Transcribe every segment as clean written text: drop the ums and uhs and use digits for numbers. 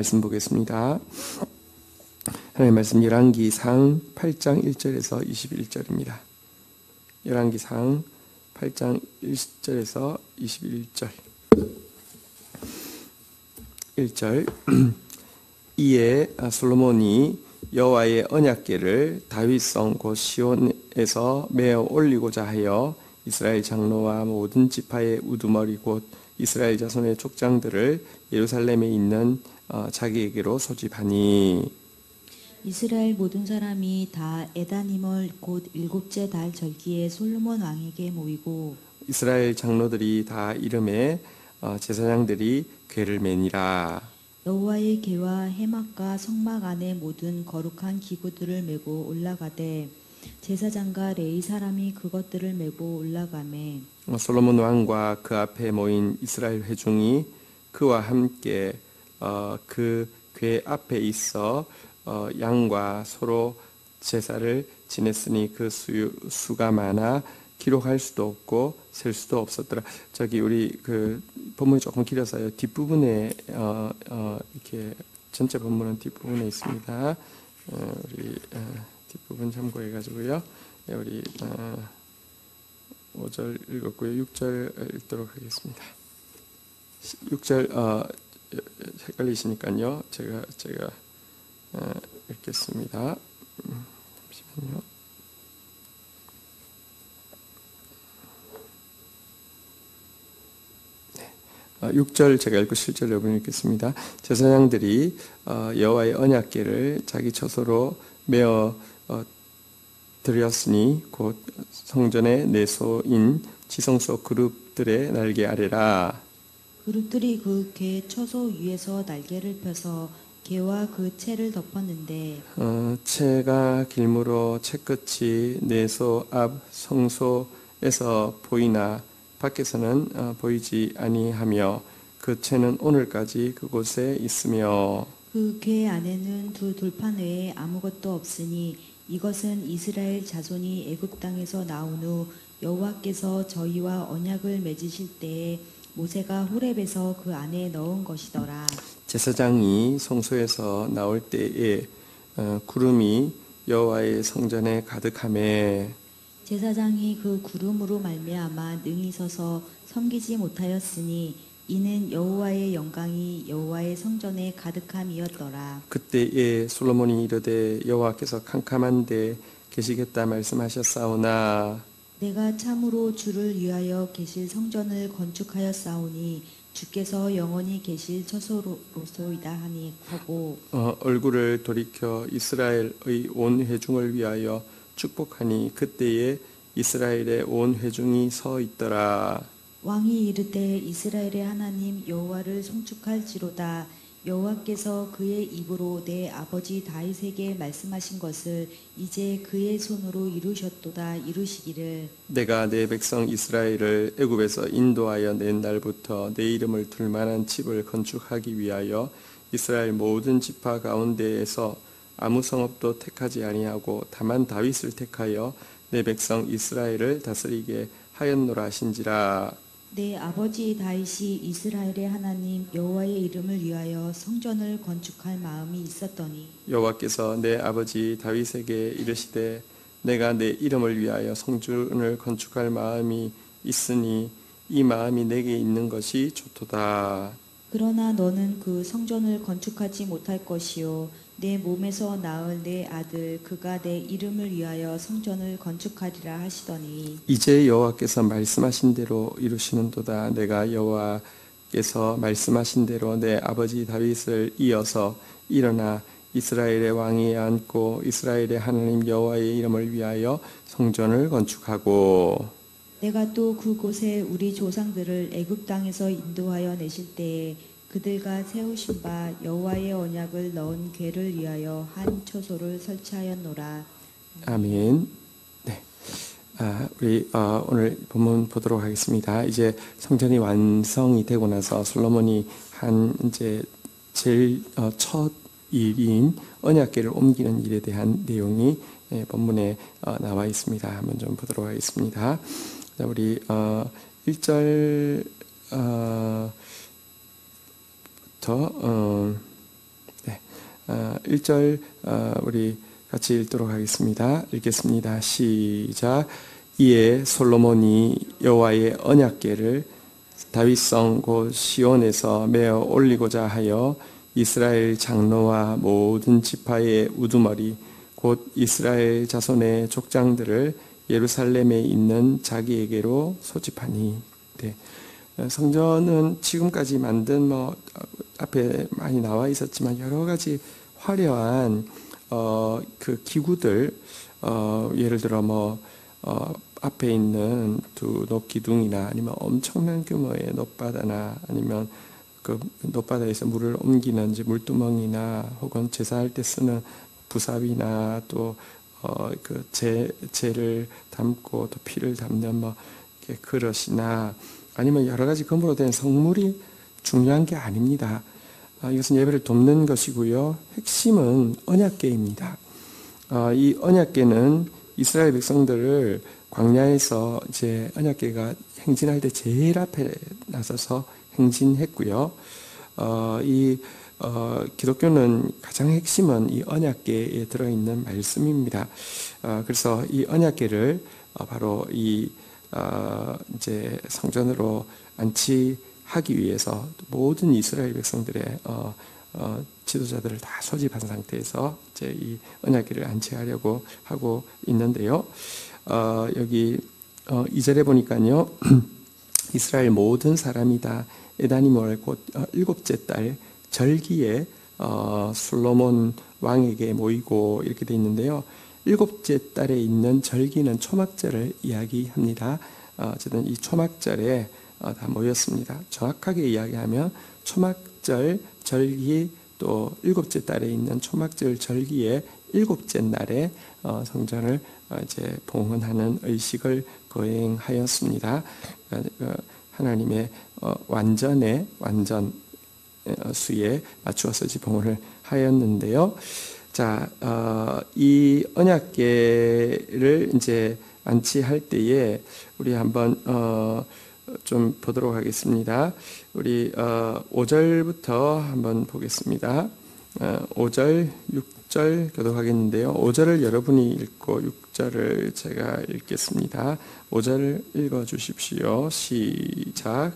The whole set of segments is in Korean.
말씀 보겠습니다. 하나님의 말씀 열왕기상 8장 1절에서 21절입니다. 열왕기상 8장 1절에서 21절. 1절 이에 솔로몬이 여호와의 언약궤를 다윗성 곧 시온에서 메어 올리고자 하여 이스라엘 장로와 모든 지파의 우두머리 곧 이스라엘 자손의 족장들을 예루살렘에 있는 자기에게로 소집하니 이스라엘 모든 사람이 다 에다니멀 곧 일곱째 달 절기에 솔로몬 왕에게 모이고 이스라엘 장로들이 다 이름에 제사장들이 궤를 매니라. 여호와의 궤와 해막과 성막 안에 모든 거룩한 기구들을 메고 올라가되 제사장과 레위 사람이 그것들을 메고 올라가매 솔로몬 왕과 그 앞에 모인 이스라엘 회중이 그와 함께 그 궤 앞에 있어 양과 소로 제사를 지냈으니 그 수가 많아 기록할 수도 없고 셀 수도 없었더라. 저기 우리 그 본문이 조금 길어서요. 뒷부분에 이렇게 전체 본문은 뒷부분에 있습니다. 우리 뒷부분 참고해 가지고요. 우리 5절 읽었고요. 6절 읽도록 하겠습니다. 6절 헷갈리시니까요. 제가 읽겠습니다. 잠시만요. 6절 제가 읽고 7절 여러분 읽겠습니다. 제사장들이 여호와의 언약궤를 자기 처소로 메어 드렸으니 곧 성전의 내소인 지성소 그룹들의 날개 아래라. 그룹들이 그 궤 처소 위에서 날개를 펴서 궤와 그 채를 덮었는데 채가 길므로 채끝이 내소 앞 성소에서 보이나 밖에서는 보이지 아니하며 그 채는 오늘까지 그곳에 있으며 그 궤 안에는 두 돌판 외에 아무것도 없으니 이것은 이스라엘 자손이 애굽 땅에서 나온 후 여호와께서 저희와 언약을 맺으실 때에 모세가 호렙에서 그 안에 넣은 것이더라. 제사장이 성소에서 나올 때에 구름이 여호와의 성전에 가득하매 제사장이 그 구름으로 말미암아 능히 서서 섬기지 못하였으니 이는 여호와의 영광이 여호와의 성전에 가득함이었더라. 그때에 솔로몬이 이르되 여호와께서 캄캄한 데 계시겠다 말씀하셨사오나 내가 참으로 주를 위하여 계실 성전을 건축하였사오니 주께서 영원히 계실 처소로소이다 하니 하고 얼굴을 돌이켜 이스라엘의 온 회중을 위하여 축복하니 그때에 이스라엘의 온 회중이 서 있더라. 왕이 이르되 이스라엘의 하나님 여호와를 송축할지로다. 여호와께서 그의 입으로 내 아버지 다윗에게 말씀하신 것을 이제 그의 손으로 이루셨도다. 이루시기를 내가 내 백성 이스라엘을 애굽에서 인도하여 낸 날부터 내 이름을 둘 만한 집을 건축하기 위하여 이스라엘 모든 지파 가운데에서 아무 성읍도 택하지 아니하고 다만 다윗을 택하여 내 백성 이스라엘을 다스리게 하였노라 하신지라. 내 아버지 다윗이 이스라엘의 하나님 여호와의 이름을 위하여 성전을 건축할 마음이 있었더니 여호와께서 내 아버지 다윗에게 이르시되 내가 내 이름을 위하여 성전을 건축할 마음이 있으니 이 마음이 내게 있는 것이 좋도다. 그러나 너는 그 성전을 건축하지 못할 것이요 내 몸에서 낳을 내 아들 그가 내 이름을 위하여 성전을 건축하리라 하시더니 이제 여호와께서 말씀하신 대로 이루시는도다. 내가 여호와께서 말씀하신 대로 내 아버지 다윗을 이어서 일어나 이스라엘의 왕위에 앉고 이스라엘의 하나님 여호와의 이름을 위하여 성전을 건축하고 내가 또 그곳에 우리 조상들을 애굽 땅에서 인도하여 내실 때에 그들과 세우신 바 여호와의 언약을 넣은 궤를 위하여 한 처소를 설치하였노라. 아멘. 네, 우리 오늘 본문 보도록 하겠습니다. 이제 성전이 완성이 되고 나서 솔로몬이 한 이제 제일 첫 일인 언약궤를 옮기는 일에 대한 내용이 본문에 나와 있습니다. 한번 좀 보도록 하겠습니다. 우리 1절 1절 우리 같이 읽도록 하겠습니다. 읽겠습니다. 시작. 이에 솔로몬이 여호와의 언약궤를 다윗성 곧 시온에서 메어 올리고자 하여 이스라엘 장로와 모든 지파의 우두머리 곧 이스라엘 자손의 족장들을 예루살렘에 있는 자기에게로 소집하니. 네. 성전은 지금까지 만든 앞에 많이 나와 있었지만 여러 가지 화려한 그 기구들, 예를 들어 앞에 있는 두 녹기둥이나 아니면 엄청난 규모의 녹바다나 아니면 그 녹바다에서 물을 옮기는 이제 물두멍이나 혹은 제사할 때 쓰는 부삽이나 또 그 재를 담고 또 피를 담는 이렇게 그릇이나 아니면 여러 가지 금으로 된 성물이 중요한 게 아닙니다. 이것은 예배를 돕는 것이고요. 핵심은 언약궤입니다. 이 언약궤는 이스라엘 백성들을 광야에서 이제 언약궤가 행진할 때 제일 앞에 나서서 행진했고요. 기독교는 가장 핵심은 이 언약궤에 들어있는 말씀입니다. 그래서 이 언약궤를 바로 이제 성전으로 안치하기 위해서 모든 이스라엘 백성들의 지도자들을 다 소집한 상태에서 이제 이 언약궤를 안치하려고 하고 있는데요. 여기 2절에 보니까요. 이스라엘 모든 사람이 다 에다니몰 곧 7째 달 절기에 솔로몬 왕에게 모이고 이렇게 돼 있는데요. 7째 달에 있는 절기는 초막절을 이야기합니다. 어쨌든 이 초막절에 다 모였습니다. 정확하게 이야기하면 초막절 절기 또 7째 달에 있는 초막절 절기의 7째 날에 성전을 이제 봉헌하는 의식을 거행하였습니다. 하나님의 완전 수에 맞추어서 봉헌을 하였는데요. 자, 이 언약궤를 이제 안치할 때에 우리 한번 좀 보도록 하겠습니다. 우리 5절부터 한번 보겠습니다. 5절, 6절 교독하겠는데요. 5절을 여러분이 읽고 6절을 제가 읽겠습니다. 5절을 읽어주십시오. 시작.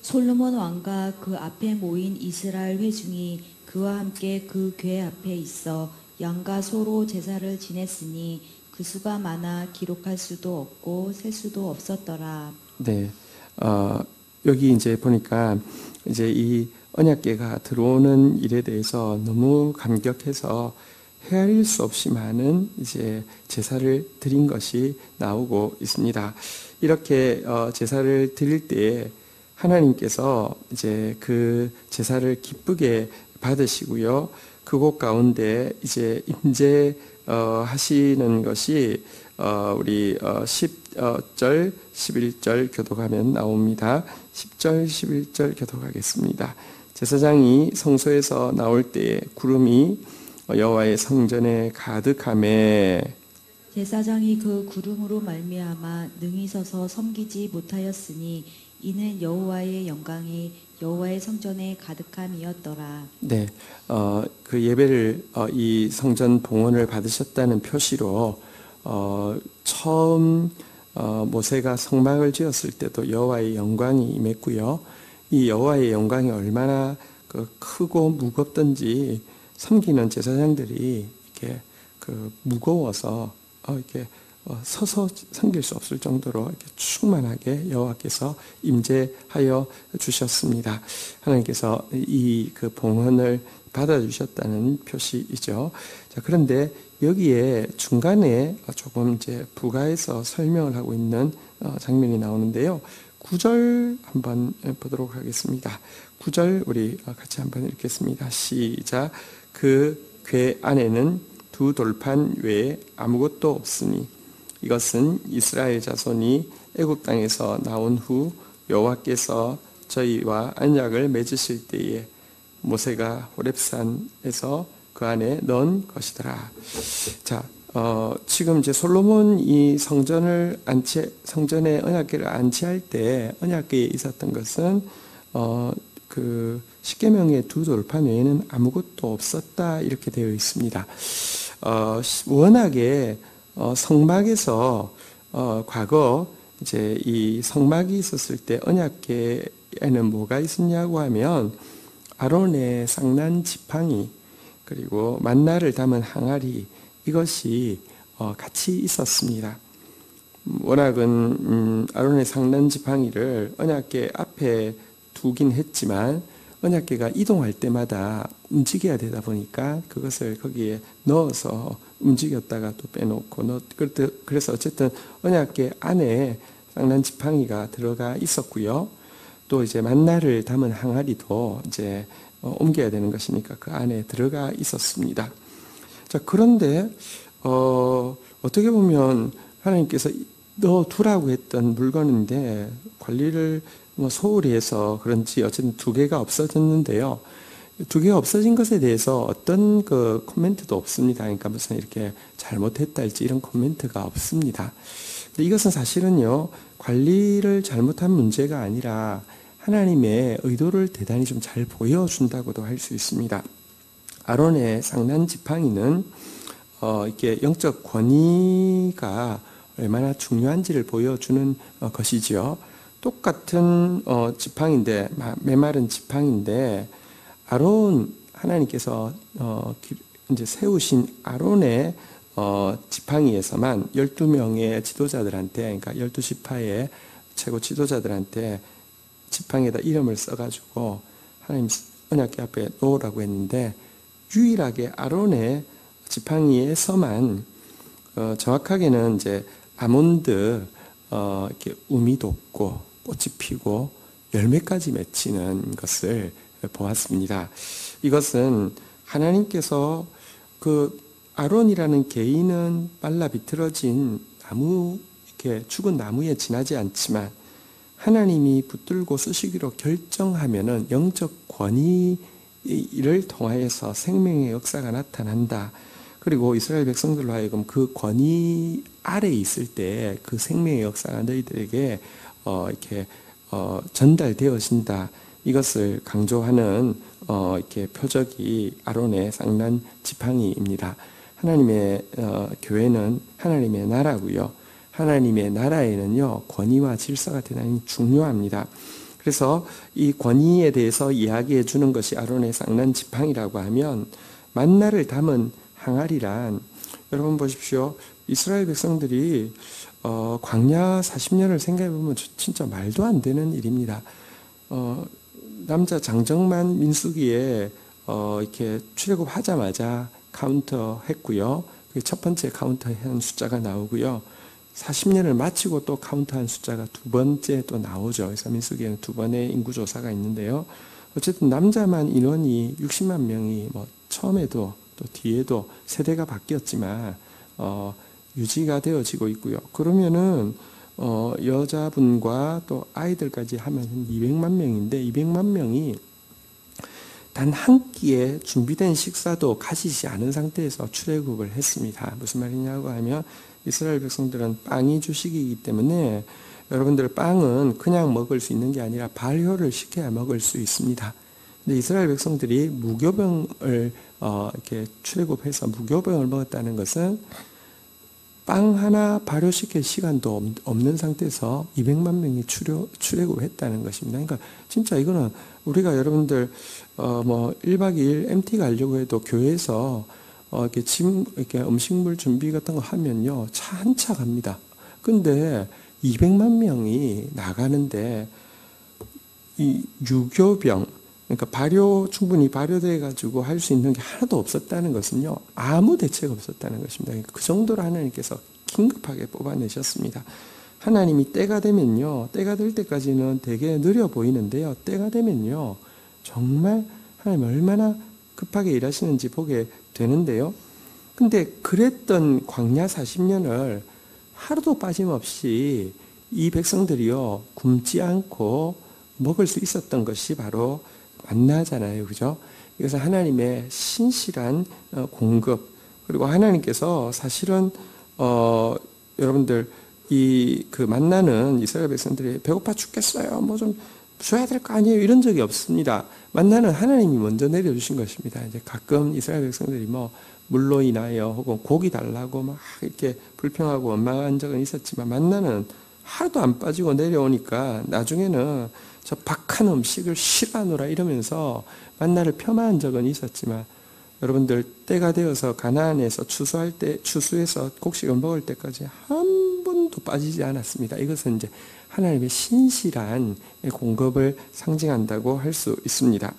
솔로몬 왕과 그 앞에 모인 이스라엘 회중이 그와 함께 그 궤 앞에 있어 양과 소로 제사를 지냈으니 그 수가 많아 기록할 수도 없고 셀 수도 없었더라. 네, 여기 이제 보니까 이제 이 언약궤가 들어오는 일에 대해서 너무 감격해서 헤아릴 수 없이 많은 이제 제사를 드린 것이 나오고 있습니다. 이렇게 제사를 드릴 때에 하나님께서 이제 그 제사를 기쁘게 받으시고요. 그곳 가운데 이제 임재하시는 것이 우리 10절, 11절 교독하면 나옵니다. 10절, 11절 교독하겠습니다. 제사장이 성소에서 나올 때에 구름이 여호와의 성전에 가득하매 제사장이 그 구름으로 말미암아 능히 서서 섬기지 못하였으니 이는 여호와의 영광이 여호와의 성전에 가득함이었더라. 네, 그 예배를 이 성전 봉헌을 받으셨다는 표시로 처음 모세가 성막을 지었을 때도 여호와의 영광이 임했고요. 이 여호와의 영광이 얼마나 크고 무겁던지 섬기는 제사장들이 이렇게 무거워서 이렇게 서서 섬길 수 없을 정도로 이렇게 충만하게 여호와께서 임재하여 주셨습니다. 하나님께서 이 봉헌을 받아주셨다는 표시이죠. 자, 그런데 여기에 중간에 조금 이제 부가해서 설명을 하고 있는 장면이 나오는데요. 9절 한번 보도록 하겠습니다. 9절 우리 같이 한번 읽겠습니다. 시작. 그 궤 안에는 두 돌판 외에 아무것도 없으니 이것은 이스라엘 자손이 애굽 땅에서 나온 후 여호와께서 저희와 언약을 맺으실 때에 모세가 호렙산에서 그 안에 넣은 것이더라. 자, 지금 이제 솔로몬이 성전에 언약궤를 안치할 때 언약궤에 있었던 것은 그 십계명의 두 돌판 외에는 아무것도 없었다 이렇게 되어 있습니다. 워낙에 성막에서 과거 이제 이 성막이 있었을 때 언약궤에는 뭐가 있었냐고 하면 아론의 쌍난 지팡이 그리고 만나를 담은 항아리 이것이 같이 있었습니다. 워낙은 아론의 쌍난 지팡이를 언약궤 앞에 두긴 했지만 언약궤가 이동할 때마다 움직여야 되다 보니까 그것을 거기에 넣어서 움직였다가 또 빼놓고 그래서 어쨌든 언약궤 안에 쌍난 지팡이가 들어가 있었고요. 또 이제 만나를 담은 항아리도 이제 옮겨야 되는 것이니까 그 안에 들어가 있었습니다. 자, 그런데 어떻게 보면 하나님께서 넣어두라고 했던 물건인데 관리를 소홀히 해서 그런지 어쨌든 두 개가 없어졌는데요. 두 개가 없어진 것에 대해서 어떤 그 코멘트도 없습니다. 그러니까 무슨 이렇게 잘못했달지 이런 코멘트가 없습니다. 근데 이것은 사실은요, 관리를 잘못한 문제가 아니라 하나님의 의도를 대단히 좀 잘 보여준다고도 할 수 있습니다. 아론의 쌍난 지팡이는 이렇게 영적 권위가 얼마나 중요한지를 보여주는 것이지요. 똑같은 지팡인데 메마른 지팡인데 아론 하나님께서 이제 세우신 아론의 지팡이에서만 12명의 지도자들한테 그러니까 12지파의 최고 지도자들한테 지팡이에다 이름을 써가지고 하나님 언약궤 앞에 놓으라고 했는데 유일하게 아론의 지팡이에서만 정확하게는 이제 아몬드 이렇게 um이 돋고 꽃이 피고 열매까지 맺히는 것을 보았습니다. 이것은 하나님께서 그 아론이라는 개인은 빨라 비틀어진 나무 이렇게 죽은 나무에 지나지 않지만 하나님이 붙들고 쓰시기로 결정하면은 영적 권위를 통하여서 생명의 역사가 나타난다. 그리고 이스라엘 백성들로 하여금 그 권위 아래에 있을 때 그 생명의 역사가 너희들에게 이렇게 전달되어진다. 이것을 강조하는 이렇게 표적이 아론의 쌍난 지팡이입니다. 하나님의 교회는 하나님의 나라고요. 하나님의 나라에는요 권위와 질서가 대단히 중요합니다. 그래서 이 권위에 대해서 이야기해 주는 것이 아론의 쌍난 지팡이라고 하면 만나를 담은 항아리란 여러분 보십시오. 이스라엘 백성들이 광야 40년을 생각해 보면 진짜 말도 안 되는 일입니다. 남자 장정만 민수기에 이렇게 출애굽하자마자 카운터 했고요. 첫 번째 카운터 한 숫자가 나오고요. 40년을 마치고 또 카운트한 숫자가 두 번째 또 나오죠. 그래서 민수기에는 두 번의 인구조사가 있는데요. 어쨌든 남자만 인원이 60만 명이 뭐 처음에도 또 뒤에도 세대가 바뀌었지만 유지가 되어지고 있고요. 그러면은 여자분과 또 아이들까지 하면 200만 명인데 200만 명이 단 한 끼에 준비된 식사도 가지지 않은 상태에서 출애굽을 했습니다. 무슨 말이냐고 하면 이스라엘 백성들은 빵이 주식이기 때문에 여러분들 빵은 그냥 먹을 수 있는 게 아니라 발효를 시켜야 먹을 수 있습니다. 근데 이스라엘 백성들이 무교병을 이렇게 출애굽해서 무교병을 먹었다는 것은 빵 하나 발효시킬 시간도 없는 상태에서 200만 명이 출애굽했다는 것입니다. 그러니까 진짜 이거는 우리가 여러분들 뭐 1박 2일 MT 가려고 해도 교회에서 이렇게 음식물 준비 같은 거 하면요 차 한 차 갑니다. 근데 200만 명이 나가는데 이 유교병 그러니까 충분히 발효돼 가지고 할 수 있는 게 하나도 없었다는 것은요 아무 대책 없었다는 것입니다. 그러니까 그 정도로 하나님께서 긴급하게 뽑아내셨습니다. 하나님이 때가 되면요 때가 될 때까지는 되게 느려 보이는데요 때가 되면요 정말 하나님 얼마나 급하게 일하시는지 보게 되는데요. 근데 그랬던 광야 40년을 하루도 빠짐없이 이 백성들이요 굶지 않고 먹을 수 있었던 것이 바로 만나잖아요. 그죠? 그래서 하나님의 신실한 공급 그리고 하나님께서 사실은 여러분들 그 만나는 이스라엘 백성들이 배고파 죽겠어요. 뭐 좀 줘야 될 거 아니에요. 이런 적이 없습니다. 만나는 하나님이 먼저 내려주신 것입니다. 이제 가끔 이스라엘 백성들이 뭐 물로 인하여 혹은 고기 달라고 막 이렇게 불평하고 원망한 적은 있었지만 만나는 하루도 안 빠지고 내려오니까 나중에는 저 박한 음식을 싫어하노라 이러면서 만나를 폄하한 적은 있었지만 여러분들 때가 되어서 가나안에서 추수해서 곡식을 먹을 때까지 한 번도 빠지지 않았습니다. 이것은 이제 하나님의 신실한 공급을 상징한다고 할 수 있습니다.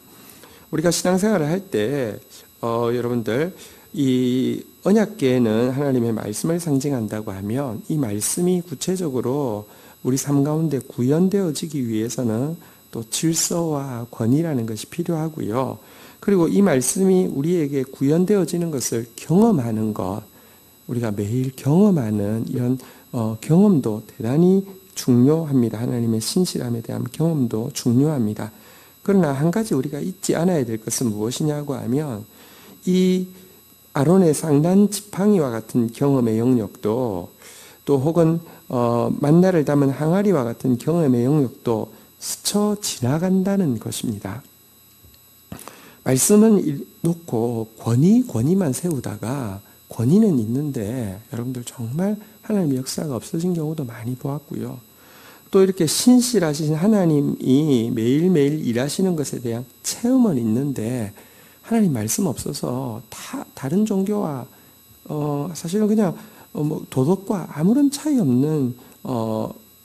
우리가 신앙생활을 할 때 여러분들 이 언약궤는 하나님의 말씀을 상징한다고 하면 이 말씀이 구체적으로 우리 삶 가운데 구현되어지기 위해서는 또 질서와 권위라는 것이 필요하고요. 그리고 이 말씀이 우리에게 구현되어지는 것을 경험하는 것, 우리가 매일 경험하는 이런 경험도 대단히 중요합니다. 하나님의 신실함에 대한 경험도 중요합니다. 그러나 한 가지 우리가 잊지 않아야 될 것은 무엇이냐고 하면 이 아론의 상단 지팡이와 같은 경험의 영역도 또 혹은 만나를 담은 항아리와 같은 경험의 영역도 스쳐 지나간다는 것입니다. 말씀은 놓고 권위만 세우다가 권위는 있는데 여러분들 정말 하나님의 역사가 없어진 경우도 많이 보았고요. 또 이렇게 신실하신 하나님이 매일매일 일하시는 것에 대한 체험은 있는데 하나님 말씀 없어서 다른 종교와 사실은 그냥 뭐 도덕과 아무런 차이 없는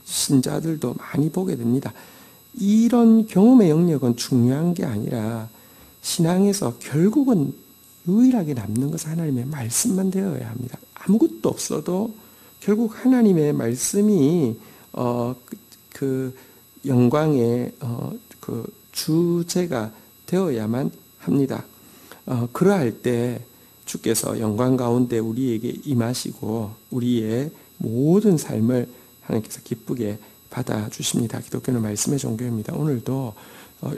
신자들도 많이 보게 됩니다. 이런 경험의 영역은 중요한 게 아니라 신앙에서 결국은 유일하게 남는 것은 하나님의 말씀만 되어야 합니다. 아무것도 없어도 결국 하나님의 말씀이 그 영광의 그 주제가 되어야만 합니다. 그러할 때 주께서 영광 가운데 우리에게 임하시고 우리의 모든 삶을 하나님께서 기쁘게 받아주십니다. 기독교는 말씀의 종교입니다. 오늘도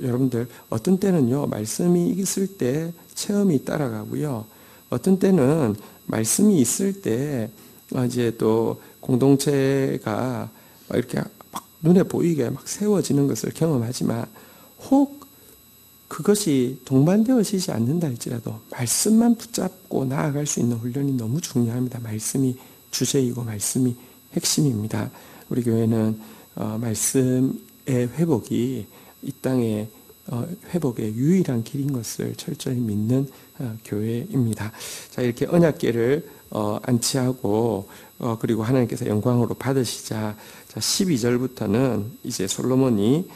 여러분들 어떤 때는요 말씀이 있을 때 체험이 따라가고요, 어떤 때는 말씀이 있을 때 이제 또 공동체가 이렇게 막 눈에 보이게 막 세워지는 것을 경험하지만 혹 그것이 동반되어지지 않는다 할지라도 말씀만 붙잡고 나아갈 수 있는 훈련이 너무 중요합니다. 말씀이 주제이고 말씀이 핵심입니다. 우리 교회는 말씀의 회복이 이 땅의 회복의 유일한 길인 것을 철저히 믿는 교회입니다. 자, 이렇게 언약궤를 안치하고 그리고 하나님께서 영광으로 받으시자 12절부터는 이제 솔로몬이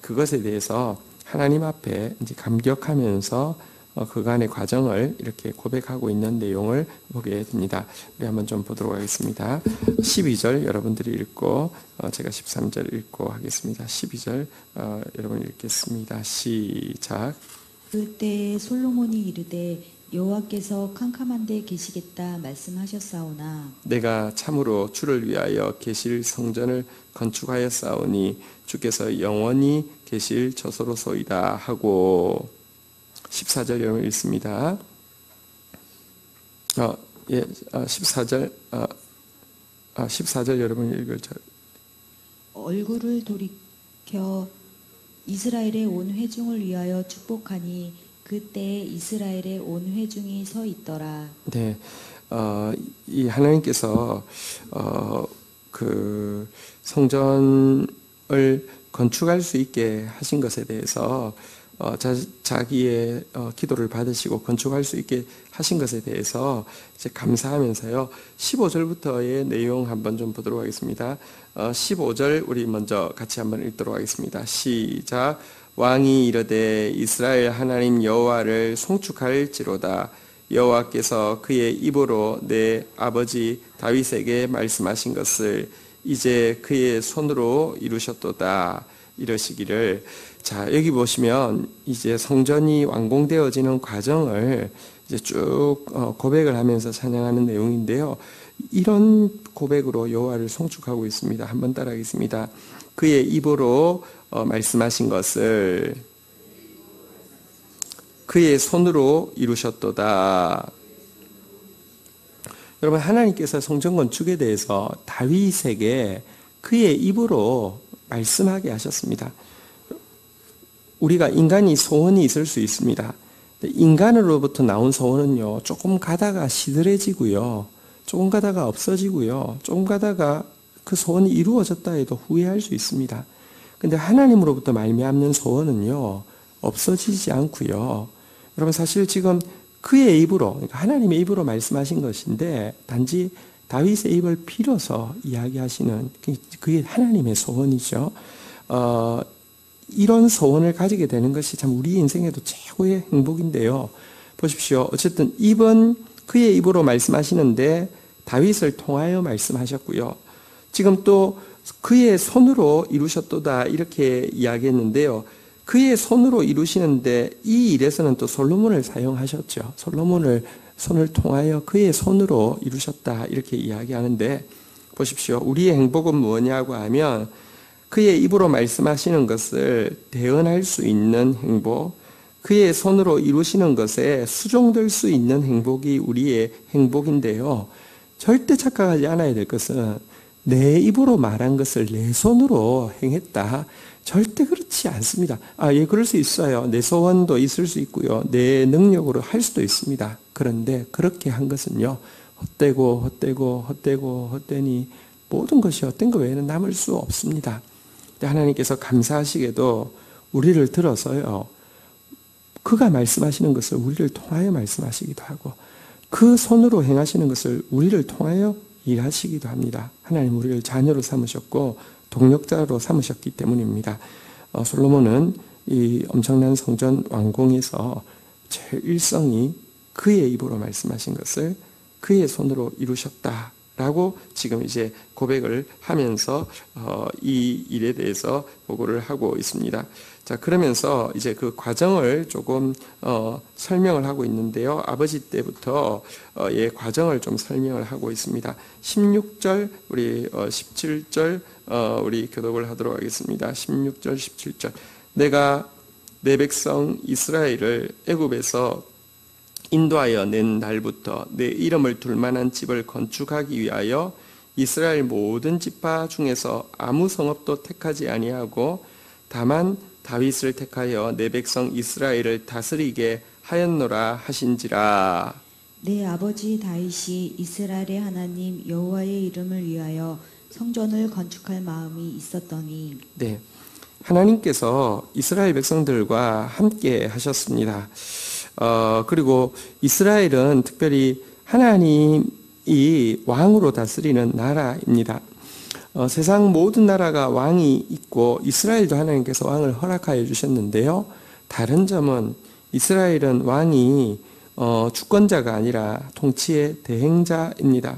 그것에 대해서 하나님 앞에 이제 감격하면서 그간의 과정을 이렇게 고백하고 있는 내용을 보게 됩니다. 우리 한번 좀 보도록 하겠습니다. 12절 여러분들이 읽고 제가 13절 읽고 하겠습니다. 12절 여러분 읽겠습니다. 시작. 그때 솔로몬이 이르되 여호와께서 캄캄한 데 계시겠다 말씀하셨사오나 내가 참으로 주를 위하여 계실 성전을 건축하였사오니 주께서 영원히 계실 저소로소이다 하고 14절 여러분 읽습니다. 14절 여러분 읽으죠. 얼굴을 돌이켜 이스라엘의 온 회중을 위하여 축복하니 그때 이스라엘의 온 회중이 서 있더라. 네, 이 하나님께서 그 성전을 건축할 수 있게 하신 것에 대해서 자기의 기도를 받으시고 건축할 수 있게 하신 것에 대해서 이제 감사하면서요. 15절부터의 내용 한번 좀 보도록 하겠습니다. 15절 우리 먼저 같이 한번 읽도록 하겠습니다. 시작. 왕이 이르되 이스라엘 하나님 여호와를 송축할지로다. 여호와께서 그의 입으로 내 아버지 다윗에게 말씀하신 것을 이제 그의 손으로 이루셨도다. 이러시기를. 자, 여기 보시면 이제 성전이 완공되어지는 과정을 이제 쭉 고백을 하면서 찬양하는 내용인데요. 이런 고백으로 여호와를 송축하고 있습니다. 한번 따라하겠습니다. 그의 입으로 말씀하신 것을 그의 손으로 이루셨도다. 여러분, 하나님께서 성전 건축에 대해서 다윗에게 그의 입으로 말씀하게 하셨습니다. 우리가 인간이 소원이 있을 수 있습니다. 인간으로부터 나온 소원은요, 조금 가다가 시들해지고요, 조금 가다가 없어지고요, 조금 가다가 그 소원이 이루어졌다 해도 후회할 수 있습니다. 근데 하나님으로부터 말미암는 소원은요, 없어지지 않고요. 여러분, 사실 지금 그의 입으로, 그러니까 하나님의 입으로 말씀하신 것인데, 단지 다윗의 입을 빌어서 이야기하시는, 그게 하나님의 소원이죠. 이런 소원을 가지게 되는 것이 참 우리 인생에도 최고의 행복인데요. 보십시오. 어쨌든 입은 그의 입으로 말씀하시는데 다윗을 통하여 말씀하셨고요. 지금 또 그의 손으로 이루셨도다 이렇게 이야기했는데요. 그의 손으로 이루시는데 이 일에서는 또 솔로몬을 사용하셨죠. 솔로몬을 손을 통하여 그의 손으로 이루셨다 이렇게 이야기하는데, 보십시오. 우리의 행복은 무엇냐고 하면 그의 입으로 말씀하시는 것을 대언할 수 있는 행복, 그의 손으로 이루시는 것에 수종될 수 있는 행복이 우리의 행복인데요. 절대 착각하지 않아야 될 것은 내 입으로 말한 것을 내 손으로 행했다. 절대 그렇지 않습니다. 예, 그럴 수 있어요. 내 소원도 있을 수 있고요. 내 능력으로 할 수도 있습니다. 그런데 그렇게 한 것은요, 헛되니 모든 것이 헛된 것 외에는 남을 수 없습니다. 하나님께서 감사하시게도 우리를 들어서요, 그가 말씀하시는 것을 우리를 통하여 말씀하시기도 하고, 그 손으로 행하시는 것을 우리를 통하여 일하시기도 합니다. 하나님 우리를 자녀로 삼으셨고 동력자로 삼으셨기 때문입니다. 솔로몬은 이 엄청난 성전 완공에서 제일 일성이 그의 입으로 말씀하신 것을 그의 손으로 이루셨다라고 지금 이제 고백을 하면서 이 일에 대해서 보고를 하고 있습니다. 자, 그러면서 이제 그 과정을 조금 설명을 하고 있는데요. 아버지 때부터 의 과정을 좀 설명을 하고 있습니다. 16절, 우리 17절 우리 교독을 하도록 하겠습니다. 16절, 17절. 내가 내 백성 이스라엘을 애굽에서 인도하여 낸 날부터 내 이름을 둘 만한 집을 건축하기 위하여 이스라엘 모든 지파 중에서 아무 성읍도 택하지 아니하고 다만 다윗을 택하여 내 백성 이스라엘을 다스리게 하였노라 하신지라. 내 아버지 다윗이 이스라엘의 하나님 여호와의 이름을 위하여 성전을 건축할 마음이 있었더니. 네, 하나님께서 이스라엘 백성들과 함께 하셨습니다. 그리고 이스라엘은 특별히 하나님이 왕으로 다스리는 나라입니다. 세상 모든 나라가 왕이 있고 이스라엘도 하나님께서 왕을 허락하여 주셨는데요. 다른 점은 이스라엘은 왕이 주권자가 아니라 통치의 대행자입니다.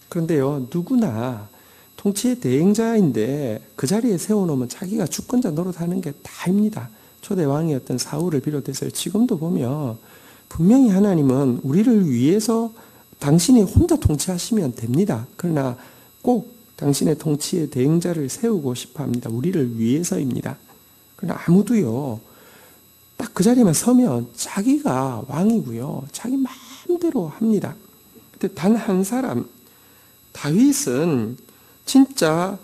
그런데요, 누구나 통치의 대행자인데 그 자리에 세워놓으면 자기가 주권자 노릇하는 게 다입니다. 초대 왕이었던 사울을 비롯해서 지금도 보면 분명히 하나님은 우리를 위해서 당신이 혼자 통치하시면 됩니다. 그러나 꼭 당신의 통치의 대행자를 세우고 싶어 합니다. 우리를 위해서입니다. 그러나 아무도요, 딱 그 자리에만 서면 자기가 왕이고요, 자기 마음대로 합니다. 근데 단 한 사람, 다윗은 진짜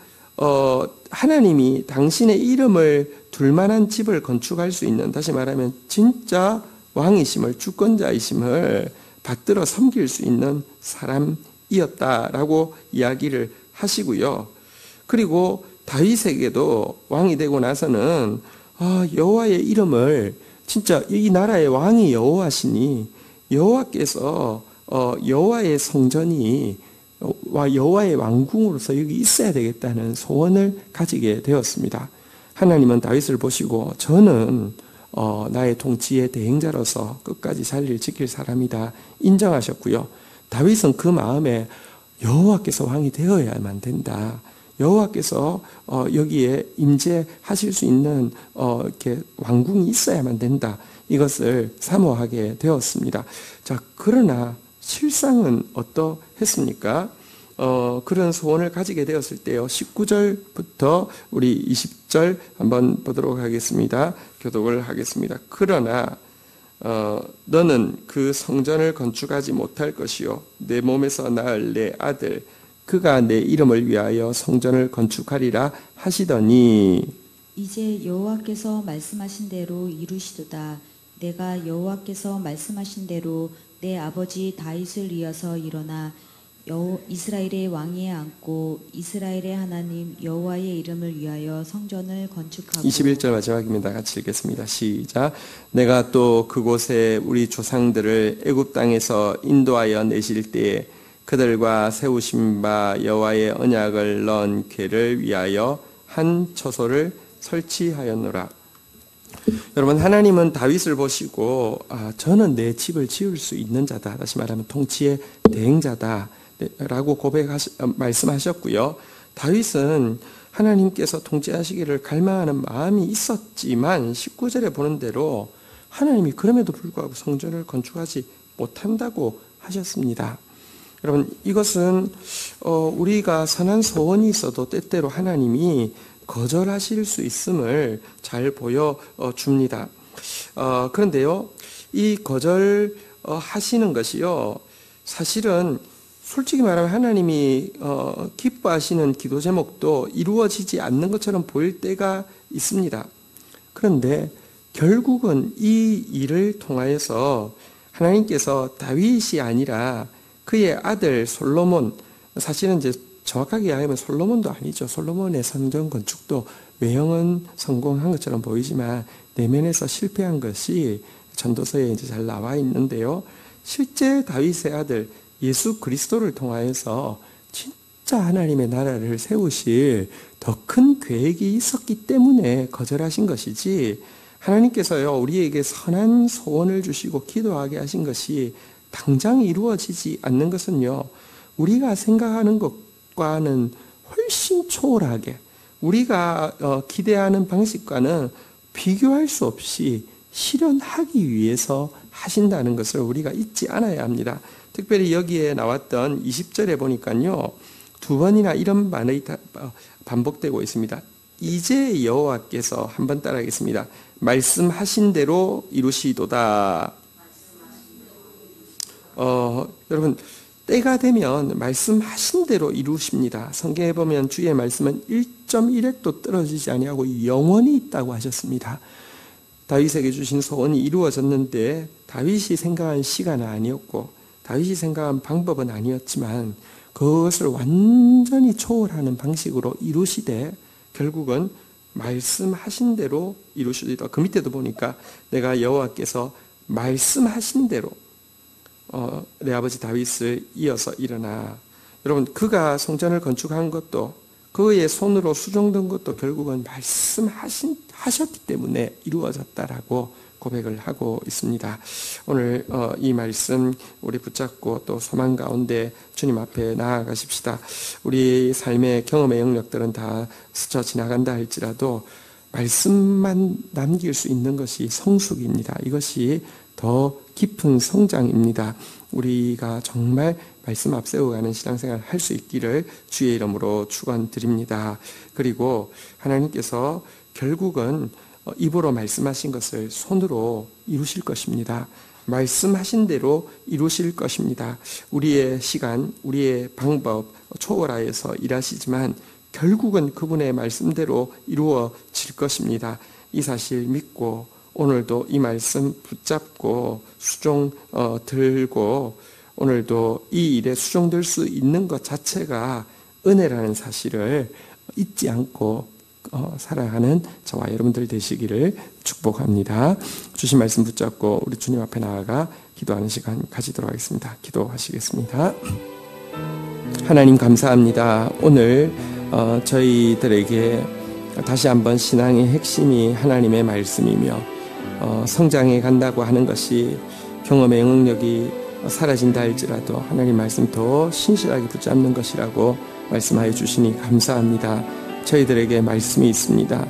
하나님이 당신의 이름을 둘 만한 집을 건축할 수 있는, 다시 말하면 진짜 왕이심을, 주권자이심을 받들어 섬길 수 있는 사람이었다라고 이야기를 하시고요. 그리고 다윗에게도 왕이 되고 나서는 여호와의 이름을, 진짜 이 나라의 왕이 여호와시니 여호와께서 여호와의 성전이 여호와의 왕궁으로서 여기 있어야 되겠다는 소원을 가지게 되었습니다. 하나님은 다윗을 보시고 저는 나의 통치의 대행자로서 끝까지 자리를 지킬 사람이다 인정하셨고요. 다윗은 그 마음에 여호와께서 왕이 되어야만 된다. 여호와께서 여기에 임재하실 수 있는 이렇게 왕궁이 있어야만 된다. 이것을 사모하게 되었습니다. 자, 그러나 실상은 어떠했습니까? 그런 소원을 가지게 되었을 때요. 19절부터 우리 20절 한번 보도록 하겠습니다. 교독을 하겠습니다. 그러나 너는 그 성전을 건축하지 못할 것이요 내 몸에서 낳을 내 아들 그가 내 이름을 위하여 성전을 건축하리라 하시더니. 이제 여호와께서 말씀하신 대로 이루시도다. 내가 여호와께서 말씀하신 대로 내 아버지 다윗을 이어서 일어나 이스라엘의 왕위에 앉고 이스라엘의 하나님 여호와의 이름을 위하여 성전을 건축하고 21절 마지막입니다. 같이 읽겠습니다. 시작. 내가 또 그곳에 우리 조상들을 애굽 땅에서 인도하여 내실 때에 그들과 세우신 바 여호와의 언약을 넣은 궤를 위하여 한 처소를 설치하였노라. 여러분, 하나님은 다윗을 보시고 저는 내 집을 지을 수 있는 자다, 다시 말하면 통치의 대행자다 라고 말씀하셨고요. 다윗은 하나님께서 통치하시기를 갈망하는 마음이 있었지만 19절에 보는 대로 하나님이 그럼에도 불구하고 성전을 건축하지 못한다고 하셨습니다. 여러분, 이것은 우리가 선한 소원이 있어도 때때로 하나님이 거절하실 수 있음을 잘 보여줍니다. 그런데요, 이 거절하시는 것이요, 사실은 솔직히 말하면 하나님이 기뻐하시는 기도 제목도 이루어지지 않는 것처럼 보일 때가 있습니다. 그런데 결국은 이 일을 통하여서 하나님께서 다윗이 아니라 그의 아들 솔로몬, 사실은 이제 정확하게 이야기하면 솔로몬도 아니죠. 솔로몬의 성전 건축도 외형은 성공한 것처럼 보이지만 내면에서 실패한 것이 전도서에 이제 잘 나와 있는데요. 실제 다윗의 아들 예수 그리스도를 통하여서 진짜 하나님의 나라를 세우실 더 큰 계획이 있었기 때문에 거절하신 것이지, 하나님께서요 우리에게 선한 소원을 주시고 기도하게 하신 것이 당장 이루어지지 않는 것은요, 우리가 생각하는 것과는 훨씬 초월하게, 우리가 기대하는 방식과는 비교할 수 없이 실현하기 위해서 하신다는 것을 우리가 잊지 않아야 합니다. 특별히 여기에 나왔던 20절에 보니까요, 두 번이나 이런 말이 반복되고 있습니다. 이제 여호와께서, 한번 따라하겠습니다. 말씀하신 대로 이루시도다. 여러분, 때가 되면 말씀하신 대로 이루십니다. 성경에 보면 주의 말씀은 1.1획도 떨어지지 아니하고 영원히 있다고 하셨습니다. 다윗에게 주신 소원이 이루어졌는데 다윗이 생각한 시간은 아니었고 다윗이 생각한 방법은 아니었지만 그것을 완전히 초월하는 방식으로 이루시되 결국은 말씀하신 대로 이루시리다. 그 밑에도 보니까 내가 여호와께서 말씀하신 대로 내 아버지 다윗을 이어서 일어나. 여러분, 그가 성전을 건축한 것도 그의 손으로 수종된 것도 결국은 말씀하셨기 때문에 이루어졌다라고 고백을 하고 있습니다. 오늘 이 말씀 우리 붙잡고 또 소망 가운데 주님 앞에 나아가십시다. 우리 삶의 경험의 영역들은 다 스쳐 지나간다 할지라도 말씀만 남길 수 있는 것이 성숙입니다. 이것이 더 깊은 성장입니다. 우리가 정말 말씀 앞세워가는 신앙생활을 할 수 있기를 주의 이름으로 축원드립니다. 그리고 하나님께서 결국은 입으로 말씀하신 것을 손으로 이루실 것입니다. 말씀하신 대로 이루실 것입니다. 우리의 시간, 우리의 방법 초월하여서 일하시지만 결국은 그분의 말씀대로 이루어질 것입니다. 이 사실 믿고 오늘도 이 말씀 붙잡고 수종 들고 오늘도 이 일에 수종될 수 있는 것 자체가 은혜라는 사실을 잊지 않고 살아가는 저와 여러분들 되시기를 축복합니다. 주신 말씀 붙잡고 우리 주님 앞에 나아가 기도하는 시간 가지도록 하겠습니다. 기도하시겠습니다. 하나님 감사합니다. 오늘 저희들에게 다시 한번 신앙의 핵심이 하나님의 말씀이며 성장해 간다고 하는 것이 경험의 영향력이 사라진다 할지라도 하나님 말씀 더 신실하게 붙잡는 것이라고 말씀하여 주시니 감사합니다. 저희들에게 말씀이 있습니다.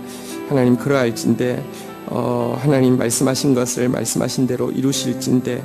하나님 그러할진대 하나님 말씀하신 것을 말씀하신 대로 이루실진대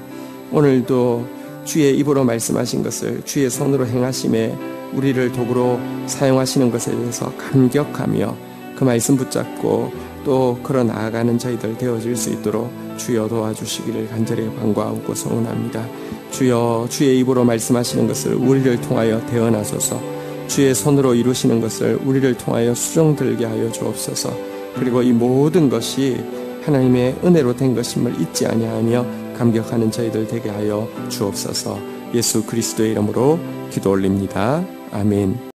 오늘도 주의 입으로 말씀하신 것을 주의 손으로 행하심에 우리를 도구로 사용하시는 것에 대해서 감격하며 그 말씀 붙잡고 또 걸어 나아가는 저희들 되어질 수 있도록 주여 도와주시기를 간절히 간구하고 소원합니다. 주여 주의 입으로 말씀하시는 것을 우리를 통하여 대언하소서. 주의 손으로 이루시는 것을 우리를 통하여 수종들게 하여 주옵소서. 그리고 이 모든 것이 하나님의 은혜로 된 것임을 잊지 아니하며 감격하는 저희들 되게 하여 주옵소서. 예수 그리스도의 이름으로 기도 올립니다. 아멘.